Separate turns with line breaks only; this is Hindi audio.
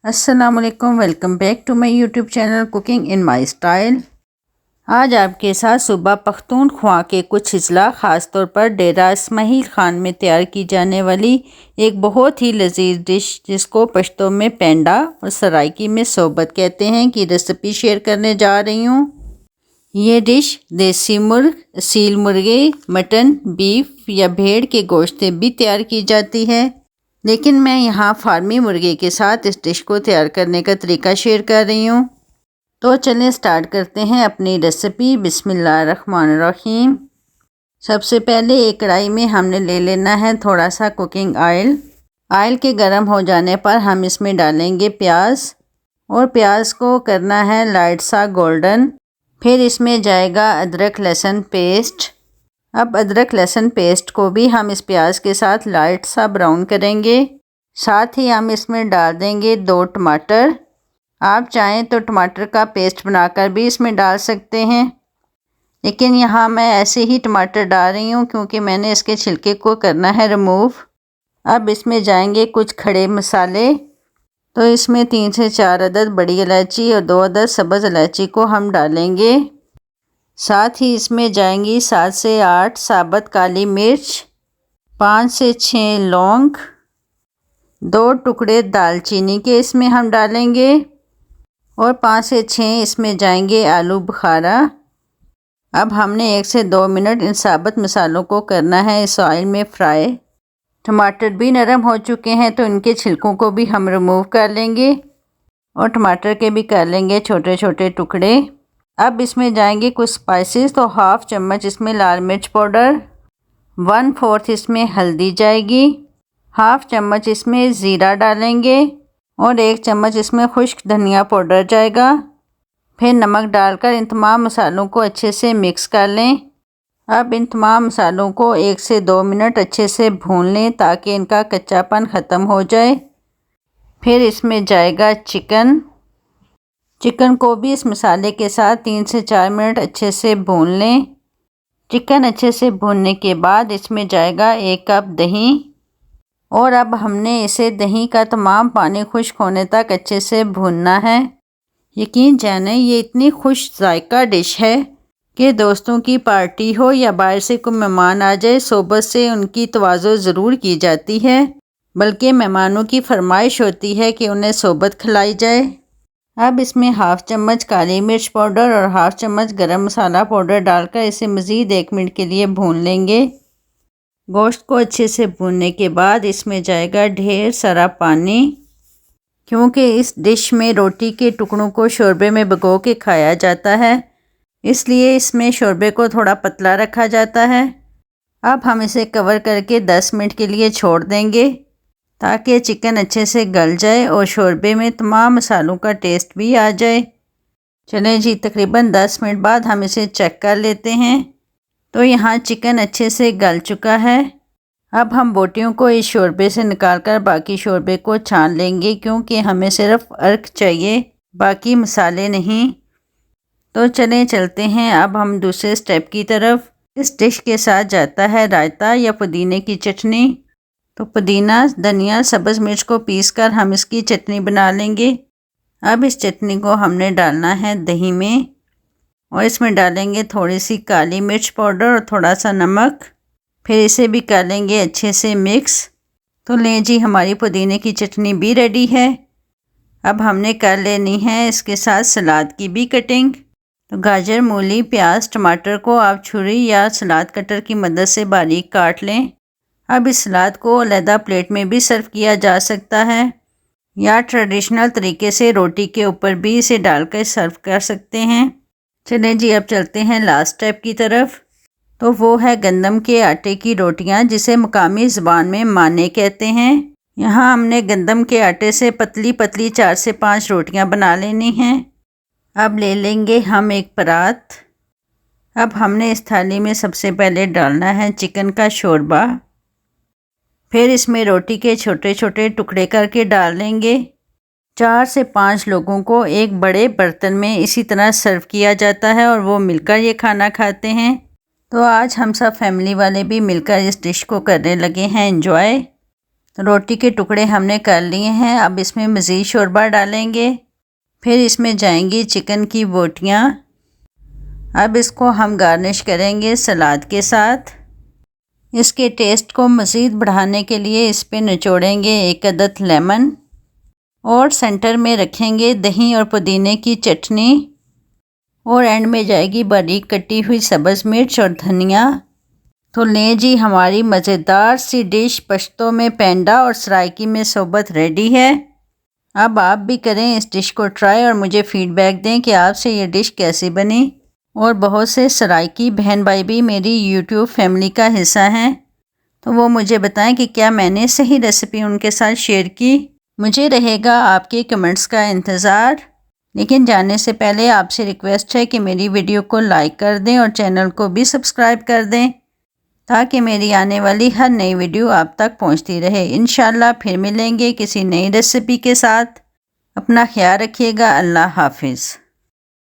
अस्सलामुअलैकुम, welcome back to my YouTube channel cooking in my style. आज आपके साथ सूबा पख्तूनख्वा के कुछ अजला ख़ास तौर पर डेरा इस्माइल ख़ान में तैयार की जाने वाली एक बहुत ही लजीज डिश जिसको पश्तो में पेंडा और सराइकी में सोबत कहते हैं की रेसिपी शेयर करने जा रही हूँ। ये डिश देसी मुर्ग, असील मुर्गे, मटन, बीफ या भेड़ के गोश्त से भी तैयार की जाती है, लेकिन मैं यहाँ फार्मी मुर्गे के साथ इस डिश को तैयार करने का तरीका शेयर कर रही हूँ। तो चलें स्टार्ट करते हैं अपनी रेसिपी। बिस्मिल्लाहिर्रहमानिर्रहीम। सबसे पहले एक कढ़ाई में हमने ले लेना है थोड़ा सा कुकिंग ऑयल। ऑयल के गर्म हो जाने पर हम इसमें डालेंगे प्याज और प्याज को करना है लाइट सा गोल्डन। फिर इसमें जाएगा अदरक लहसुन पेस्ट। अब अदरक लहसुन पेस्ट को भी हम इस प्याज के साथ लाइट सा ब्राउन करेंगे। साथ ही हम इसमें डाल देंगे 2 टमाटर। आप चाहें तो टमाटर का पेस्ट बनाकर भी इसमें डाल सकते हैं, लेकिन यहाँ मैं ऐसे ही टमाटर डाल रही हूँ क्योंकि मैंने इसके छिलके को करना है रिमूव। अब इसमें जाएंगे कुछ खड़े मसाले। तो इसमें 3 से 4 अदद बड़ी इलायची और 2 अदद सब्ज़ इलायची को हम डालेंगे। साथ ही इसमें जाएंगी 7 से 8 साबुत काली मिर्च, 5 से 6 लौंग, 2 टुकड़े दालचीनी के इसमें हम डालेंगे और 5 से 6 इसमें जाएंगे आलू बुखारा। अब हमने 1 से 2 मिनट इन साबुत मसालों को करना है इस ऑयल में फ्राई। टमाटर भी नरम हो चुके हैं तो इनके छिलकों को भी हम रिमूव कर लेंगे और टमाटर के भी कर लेंगे छोटे छोटे टुकड़े। अब इसमें जाएंगे कुछ स्पाइसेस। तो हाफ चम्मच इसमें लाल मिर्च पाउडर, 1/4 इसमें हल्दी जाएगी, हाफ चम्मच इसमें ज़ीरा डालेंगे और 1 चम्मच इसमें खुश्क धनिया पाउडर जाएगा। फिर नमक डालकर इन तमाम मसालों को अच्छे से मिक्स कर लें। अब इन तमाम मसालों को 1 से 2 मिनट अच्छे से भून लें ताकि इनका कच्चापन ख़त्म हो जाए। फिर इसमें जाएगा चिकन को भी इस मसाले के साथ 3 से 4 मिनट अच्छे से भून लें। चिकन अच्छे से भूनने के बाद इसमें जाएगा 1 कप दही और अब हमने इसे दही का तमाम पानी खुश्क होने तक अच्छे से भूनना है। यकीन जाने ये इतनी खुश जायका डिश है कि दोस्तों की पार्टी हो या बाहर से कोई मेहमान आ जाए, सोबत से उनकी तवाज़ो ज़रूर की जाती है, बल्कि मेहमानों की फरमाइश होती है कि उन्हें सोबत खिलाई जाए। अब इसमें हाफ चम्मच काली मिर्च पाउडर और हाफ चम्मच गरम मसाला पाउडर डालकर इसे मज़ीद 1 मिनट के लिए भून लेंगे। गोश्त को अच्छे से भूनने के बाद इसमें जाएगा ढेर सारा पानी, क्योंकि इस डिश में रोटी के टुकड़ों को शोरबे में भिगो के खाया जाता है, इसलिए इसमें शोरबे को थोड़ा पतला रखा जाता है। अब हम इसे कवर करके 10 मिनट के लिए छोड़ देंगे ताकि चिकन अच्छे से गल जाए और शोरबे में तमाम मसालों का टेस्ट भी आ जाए। चलें जी, तकरीबन 10 मिनट बाद हम इसे चेक कर लेते हैं। तो यहाँ चिकन अच्छे से गल चुका है। अब हम बोटियों को इस शोरबे से निकालकर बाकी शोरबे को छान लेंगे, क्योंकि हमें सिर्फ अर्क चाहिए, बाकी मसाले नहीं। तो चलें चलते हैं अब हम दूसरे स्टेप की तरफ। इस डिश के साथ जाता है रायता या पुदीने की चटनी। तो पुदीना, धनिया, सब्ज़ मिर्च को पीसकर हम इसकी चटनी बना लेंगे। अब इस चटनी को हमने डालना है दही में और इसमें डालेंगे थोड़ी सी काली मिर्च पाउडर और थोड़ा सा नमक। फिर इसे भी कर लेंगे अच्छे से मिक्स। तो लें जी, हमारी पुदीने की चटनी भी रेडी है। अब हमने कर लेनी है इसके साथ सलाद की भी कटिंग। तो गाजर, मूली, प्याज, टमाटर को आप छुरी या सलाद कटर की मदद से बारीक काट लें। अब इस सलाद को अलहदा प्लेट में भी सर्व किया जा सकता है या ट्रेडिशनल तरीके से रोटी के ऊपर भी इसे डालकर सर्व कर सकते हैं। चलें जी, अब चलते हैं लास्ट स्टेप की तरफ। तो वो है गंदम के आटे की रोटियां, जिसे मकामी ज़बान में माने कहते हैं। यहाँ हमने गंदम के आटे से पतली पतली 4 से 5 रोटियां बना लेनी हैं। अब ले लेंगे हम एक परात। अब हमने इस थाली में सबसे पहले डालना है चिकन का शोरबा। फिर इसमें रोटी के छोटे छोटे टुकड़े करके डाल लेंगे। 4 से 5 लोगों को एक बड़े बर्तन में इसी तरह सर्व किया जाता है और वो मिलकर ये खाना खाते हैं। तो आज हम सब फैमिली वाले भी मिलकर इस डिश को करने लगे हैं एंजॉय। रोटी के टुकड़े हमने कर लिए हैं। अब इसमें मज़ीद शोरबा डालेंगे, फिर इसमें जाएंगी चिकन की बोटियाँ। अब इसको हम गार्निश करेंगे सलाद के साथ। इसके टेस्ट को मज़ीद बढ़ाने के लिए इस पे निचोड़ेंगे 1 अदद लेमन और सेंटर में रखेंगे दही और पुदीने की चटनी और एंड में जाएगी बारीक कटी हुई सब्ज़ मिर्च और धनिया। तो लें जी, हमारी मज़ेदार सी डिश पश्तो में पेंडा और सराइकी में सोबत रेडी है। अब आप भी करें इस डिश को ट्राई और मुझे फ़ीडबैक दें कि आपसे ये डिश कैसी बनी। और बहुत से सराइकी बहन भाई भी मेरी यूट्यूब फैमिली का हिस्सा हैं, तो वो मुझे बताएं कि क्या मैंने सही रेसिपी उनके साथ शेयर की। मुझे रहेगा आपके कमेंट्स का इंतज़ार। लेकिन जाने से पहले आपसे रिक्वेस्ट है कि मेरी वीडियो को लाइक कर दें और चैनल को भी सब्सक्राइब कर दें, ताकि मेरी आने वाली हर नई वीडियो आप तक पहुंचती रहे। इंशाल्लाह फिर मिलेंगे किसी नई रेसिपी के साथ। अपना ख्याल रखिएगा। अल्लाह हाफिज़।